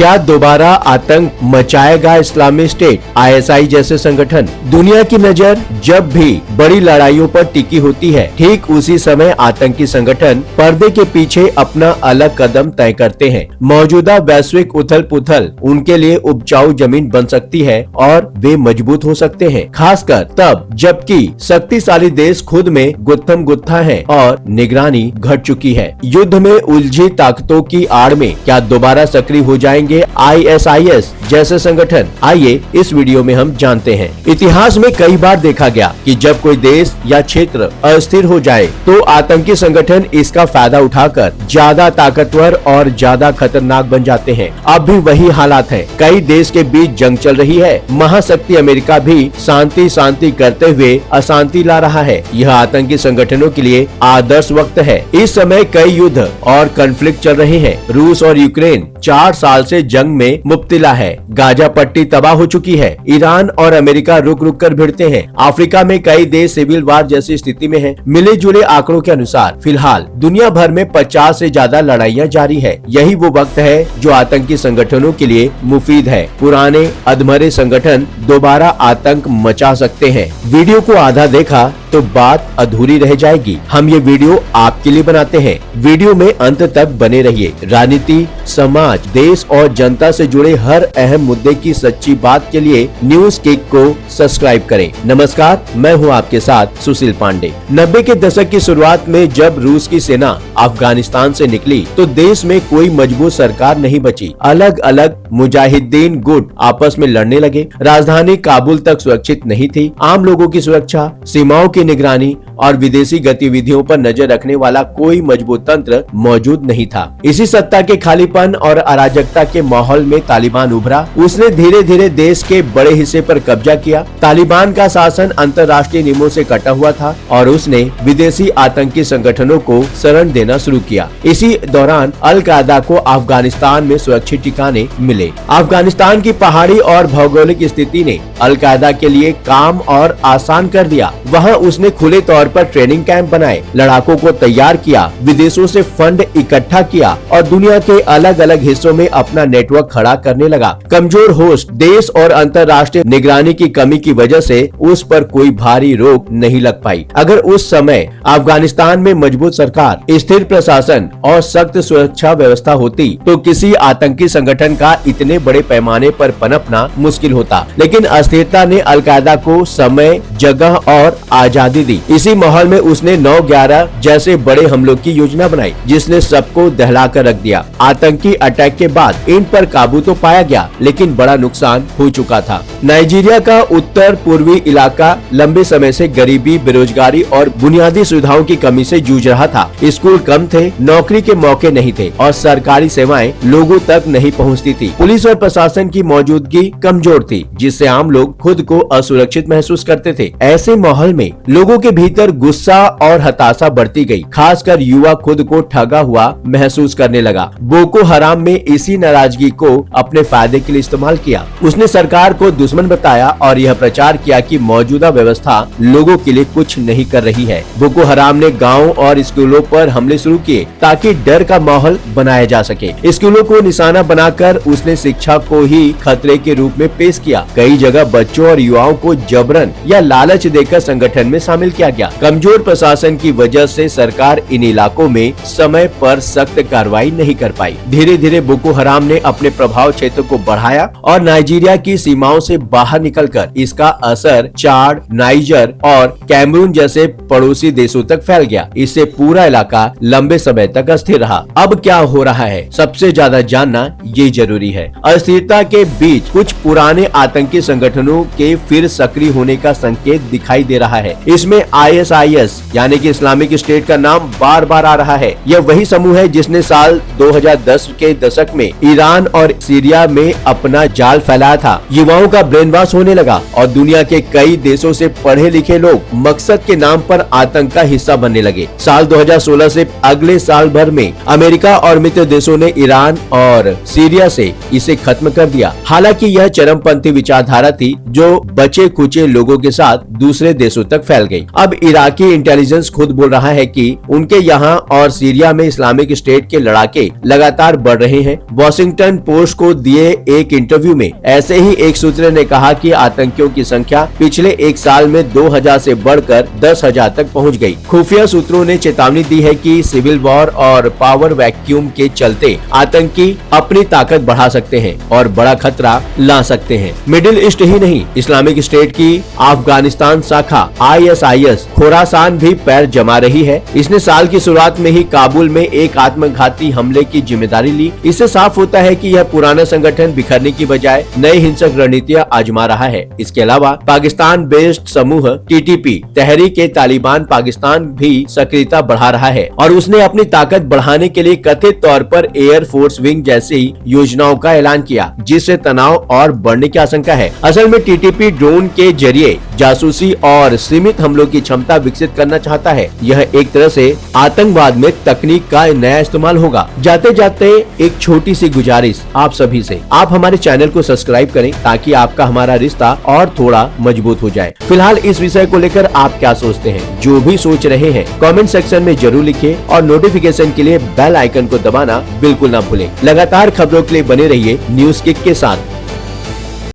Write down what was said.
क्या दोबारा आतंक मचाएगा इस्लामिक स्टेट, आईएसआई जैसे संगठन? दुनिया की नजर जब भी बड़ी लड़ाइयों पर टिकी होती है, ठीक उसी समय आतंकी संगठन पर्दे के पीछे अपना अलग कदम तय करते हैं। मौजूदा वैश्विक उथल पुथल उनके लिए उपजाऊ जमीन बन सकती है और वे मजबूत हो सकते हैं, खासकर तब जबकि शक्तिशाली देश खुद में गुत्थम गुत्था है और निगरानी घट चुकी है। युद्ध में उलझी ताकतों की आड़ में क्या दोबारा सक्रिय हो जाएंगे आईएसआईएस जैसे संगठन? आइए इस वीडियो में हम जानते हैं। इतिहास में कई बार देखा गया कि जब कोई देश या क्षेत्र अस्थिर हो जाए तो आतंकी संगठन इसका फायदा उठाकर ज्यादा ताकतवर और ज्यादा खतरनाक बन जाते हैं। अब भी वही हालात है। कई देश के बीच जंग चल रही है। महाशक्ति अमेरिका भी शांति करते हुए अशांति ला रहा है। यह आतंकी संगठनों के लिए आदर्श वक्त है। इस समय कई युद्ध और कॉन्फ्लिक्ट चल रहे हैं। रूस और यूक्रेन 4 साल से जंग में मुब्तला है। गाजा पट्टी तबाह हो चुकी है। ईरान और अमेरिका रुक रुक कर भिड़ते हैं। अफ्रीका में कई देश सिविल वार जैसी स्थिति में हैं। मिले जुले आंकड़ों के अनुसार फिलहाल दुनिया भर में 50 से ज्यादा लड़ाइयां जारी है। यही वो वक्त है जो आतंकी संगठनों के लिए मुफीद है। पुराने अधमरे संगठन दोबारा आतंक मचा सकते हैं। वीडियो को आधा देखा तो बात अधूरी रह जाएगी। हम ये वीडियो आपके लिए बनाते हैं। वीडियो में अंत तक बने रहिए। राजनीति, समाज, देश और जनता से जुड़े हर अहम मुद्दे की सच्ची बात के लिए न्यूज किक को सब्सक्राइब करें। नमस्कार, मैं हूं आपके साथ सुशील पांडे। 90 के दशक की शुरुआत में जब रूस की सेना अफगानिस्तान से निकली तो देश में कोई मजबूत सरकार नहीं बची। अलग अलग मुजाहिदीन गुट आपस में लड़ने लगे। राजधानी काबुल तक सुरक्षित नहीं थी। आम लोगों की सुरक्षा, सीमाओं की निगरानी और विदेशी गतिविधियों पर नजर रखने वाला कोई मजबूत तंत्र मौजूद नहीं था। इसी सत्ता के खालीपन और अराजकता के माहौल में तालिबान उभरा। उसने धीरे धीरे देश के बड़े हिस्से पर कब्जा किया। तालिबान का शासन अंतर्राष्ट्रीय नियमों से कटा हुआ था और उसने विदेशी आतंकी संगठनों को शरण देना शुरू किया। इसी दौरान अल कायदा को अफगानिस्तान में सुरक्षित ठिकाने मिले। अफगानिस्तान की पहाड़ी और भौगोलिक स्थिति ने अल कायदा के लिए काम और आसान कर दिया। वहाँ उसने खुले तौर पर ट्रेनिंग कैंप बनाए, लड़ाकों को तैयार किया, विदेशों से फंड इकट्ठा किया और दुनिया के अलग अलग हिस्सों में अपना नेटवर्क खड़ा करने लगा। कमजोर होस्ट देश और अंतर्राष्ट्रीय निगरानी की कमी की वजह से उस पर कोई भारी रोक नहीं लग पाई। अगर उस समय अफगानिस्तान में मजबूत सरकार, स्थिर प्रशासन और सख्त सुरक्षा व्यवस्था होती तो किसी आतंकी संगठन का इतने बड़े पैमाने पर पनपना मुश्किल होता। लेकिन अस्थिरता ने अल कायदा को समय, जगह और आजादी दी। इसी माहौल में उसने 9/11 जैसे बड़े हमलों की योजना बनाई, जिसने सबको दहला कर रख दिया। आतंकी अटैक के बाद इन पर काबू तो पाया गया, लेकिन बड़ा नुकसान हो चुका था। नाइजीरिया का उत्तर पूर्वी इलाका लंबे समय से गरीबी, बेरोजगारी और बुनियादी सुविधाओं की कमी से जूझ रहा था। स्कूल कम थे, नौकरी के मौके नहीं थे और सरकारी सेवाएं लोगों तक नहीं पहुंचती थी। पुलिस और प्रशासन की मौजूदगी कमजोर थी, जिससे आम लोग खुद को असुरक्षित महसूस करते थे। ऐसे माहौल में लोगों के भीतर गुस्सा और हताशा बढ़ती गई। खासकर युवा खुद को ठगा हुआ महसूस करने लगा। बोको हराम में इसी नाराजगी को अपने फायदे के लिए इस्तेमाल किया। उसने सरकार को दुश्मन बताया और यह प्रचार किया कि मौजूदा व्यवस्था लोगों के लिए कुछ नहीं कर रही है। बोको हराम ने गाँव और स्कूलों पर हमले शुरू किए ताकि डर का माहौल बनाया जा सके। स्कूलों को निशाना बनाकर उसने शिक्षा को ही खतरे के रूप में पेश किया। कई जगह बच्चों और युवाओं को जबरन या लालच देकर संगठन में शामिल किया गया। कमजोर प्रशासन की वजह से सरकार इन इलाकों में समय पर सख्त कार्रवाई नहीं कर पाई। धीरे धीरे बोको हराम ने अपने प्रभाव क्षेत्र को बढ़ाया और नाइजीरिया की सीमाओं से बाहर निकलकर इसका असर चाड, नाइजर और कैमरून जैसे पड़ोसी देशों तक फैल गया। इससे पूरा इलाका लंबे समय तक अस्थिर रहा। अब क्या हो रहा है, सबसे ज्यादा जानना ये जरूरी है। अस्थिरता के बीच कुछ पुराने आतंकी संगठनों के फिर सक्रिय होने का संकेत दिखाई दे रहा है। इसमें आईएसआईएस यानी कि इस्लामिक स्टेट का नाम बार बार आ रहा है। यह वही समूह है जिसने साल 2010 के दशक में ईरान और सीरिया में अपना जाल फैलाया था। युवाओं का ब्रेन वॉश होने लगा और दुनिया के कई देशों से पढ़े लिखे लोग मकसद के नाम पर आतंक का हिस्सा बनने लगे। साल 2016 से अगले साल भर में अमेरिका और मित्र देशों ने ईरान और सीरिया से इसे खत्म कर दिया। हालांकि यह चरमपंथी विचारधारा थी जो बचे खुचे लोगों के साथ दूसरे देशों तक फैल गई। अब इराकी इंटेलिजेंस खुद बोल रहा है कि उनके यहाँ और सीरिया में इस्लामिक स्टेट के लड़ाके लगातार बढ़ रहे हैं। वॉशिंगटन पोस्ट को दिए एक इंटरव्यू में ऐसे ही एक सूत्र ने कहा कि आतंकियों की संख्या पिछले एक साल में 2000 से बढ़कर 10,000 तक पहुंच गई। खुफिया सूत्रों ने चेतावनी दी है कि सिविल वॉर और पावर वैक्यूम के चलते आतंकी अपनी ताकत बढ़ा सकते हैं और बड़ा खतरा ला सकते हैं। मिडिल ईस्ट ही नहीं, इस्लामिक स्टेट की अफगानिस्तान शाखा ISIS खोरासान भी पैर जमा रही है। इसने साल की शुरुआत में ही काबुल में एक आत्मघाती हमले की जिम्मेदारी ली। इससे साफ होता है कि यह पुराना संगठन बिखरने की बजाय नई हिंसक रणनीतियां आजमा रहा है। इसके अलावा पाकिस्तान बेस्ड समूह TTP तहरीक-ए-तालिबान पाकिस्तान भी सक्रियता बढ़ा रहा है और उसने अपनी ताकत बढ़ाने के लिए कथित तौर पर एयर फोर्स विंग जैसी योजनाओं का ऐलान किया, जिससे तनाव और बढ़ने की आशंका है। असल में TTP ड्रोन के जरिए जासूसी और सीमित हमलों की क्षमता विकसित करना चाहता है। यह एक तरह से आतंकवाद में तकनीक का नया इस्तेमाल होगा। जाते जाते एक छोटी सी गुजारिश आप सभी से, आप हमारे चैनल को सब्सक्राइब करें ताकि आपका हमारा रिश्ता और थोड़ा मजबूत हो जाए। फिलहाल इस विषय को लेकर आप क्या सोचते हैं? जो भी सोच रहे हैं कमेंट सेक्शन में जरूर लिखिए और नोटिफिकेशन के लिए बेल आइकन को दबाना बिल्कुल ना भूलें। लगातार खबरों के लिए बने रहिए न्यूज़ किक के साथ।